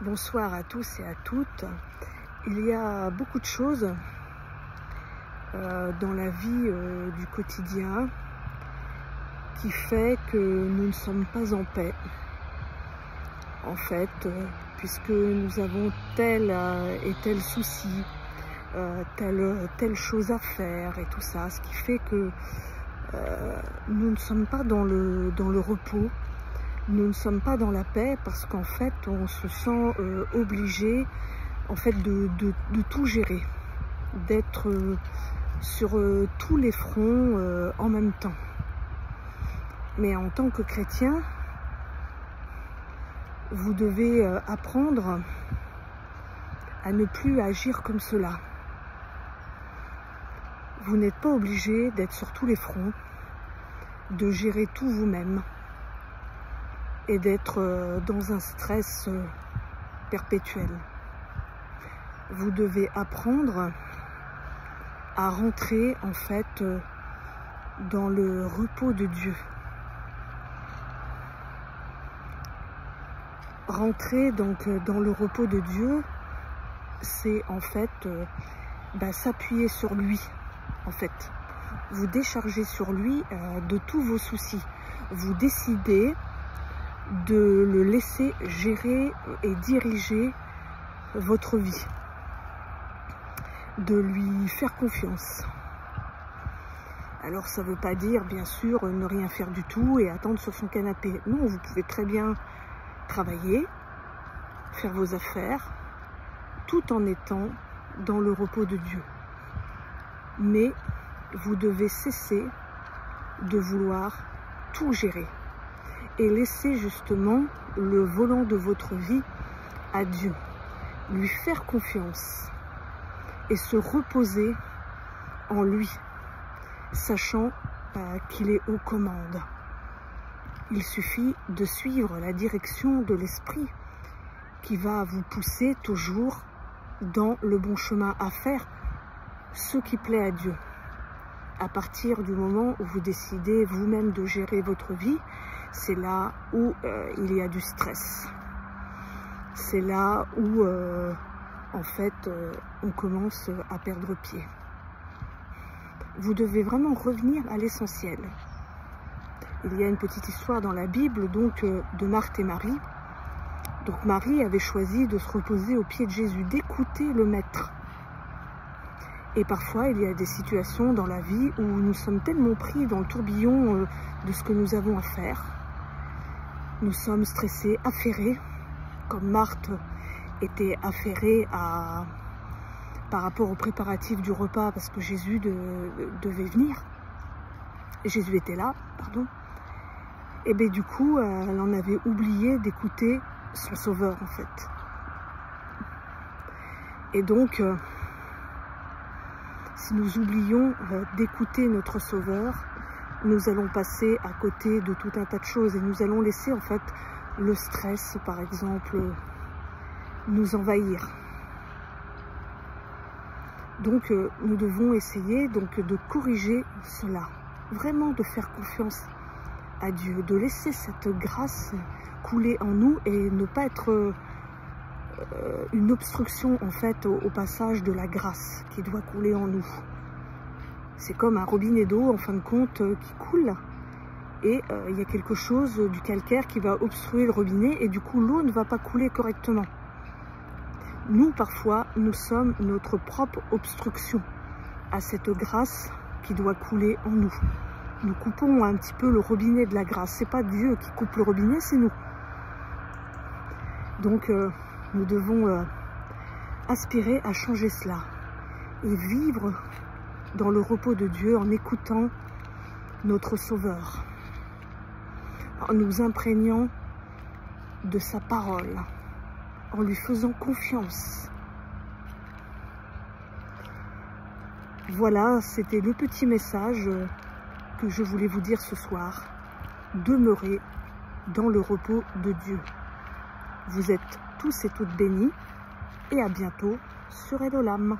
Bonsoir à tous et à toutes. Il y a beaucoup de choses dans la vie du quotidien qui fait que nous ne sommes pas en paix. En fait, puisque nous avons tel et tel souci, telle chose à faire et tout ça, ce qui fait que nous ne sommes pas dans le repos. Nous ne sommes pas dans la paix parce qu'en fait, on se sent obligé en fait, de tout gérer, d'être sur tous les fronts en même temps. Mais en tant que chrétien, vous devez apprendre à ne plus agir comme cela. Vous n'êtes pas obligé d'être sur tous les fronts, de gérer tout vous-même et d'être dans un stress perpétuel. Vous devez apprendre à rentrer en fait dans le repos de Dieu. Rentrer donc dans le repos de Dieu, c'est en fait s'appuyer sur lui, en fait. Vous déchargez sur lui de tous vos soucis. Vous décidez de le laisser gérer et diriger votre vie, de lui faire confiance. Alors ça ne veut pas dire bien sûr ne rien faire du tout et attendre sur son canapé. Non, vous pouvez très bien travailler, faire vos affaires, tout en étant dans le repos de Dieu. Mais vous devez cesser de vouloir tout gérer et laisser justement le volant de votre vie à Dieu, lui faire confiance et se reposer en lui, sachant qu'il est aux commandes. Il suffit de suivre la direction de l'Esprit qui va vous pousser toujours dans le bon chemin à faire ce qui plaît à Dieu. À partir du moment où vous décidez vous-même de gérer votre vie, c'est là où il y a du stress. C'est là où, en fait, on commence à perdre pied. Vous devez vraiment revenir à l'essentiel. Il y a une petite histoire dans la Bible, donc, de Marthe et Marie. Donc, Marie avait choisi de se reposer aux pieds de Jésus, d'écouter le Maître. Et parfois, il y a des situations dans la vie où nous sommes tellement pris dans le tourbillon de ce que nous avons à faire. Nous sommes stressés, affairés, comme Marthe était affairée par rapport aux préparatifs du repas, parce que Jésus devait venir. Jésus était là, pardon. Et bien du coup, elle en avait oublié d'écouter son sauveur, en fait. Et donc, si nous oublions d'écouter notre sauveur, nous allons passer à côté de tout un tas de choses et nous allons laisser en fait le stress, par exemple, nous envahir. Donc, nous devons essayer donc de corriger cela, vraiment de faire confiance à Dieu, de laisser cette grâce couler en nous et ne pas être une obstruction en fait au passage de la grâce qui doit couler en nous. C'est comme un robinet d'eau en fin de compte qui coule et il y a quelque chose du calcaire qui va obstruer le robinet et du coup l'eau ne va pas couler correctement. Nous parfois nous sommes notre propre obstruction à cette grâce qui doit couler en nous. Nous coupons un petit peu le robinet de la grâce. C'est pas Dieu qui coupe le robinet, c'est nous. Donc nous devons aspirer à changer cela et vivre dans le repos de Dieu en écoutant notre Sauveur, en nous imprégnant de sa parole, en lui faisant confiance. Voilà, c'était le petit message que je voulais vous dire ce soir. Demeurez dans le repos de Dieu. Vous êtes tous et toutes bénis et à bientôt sur Elolam.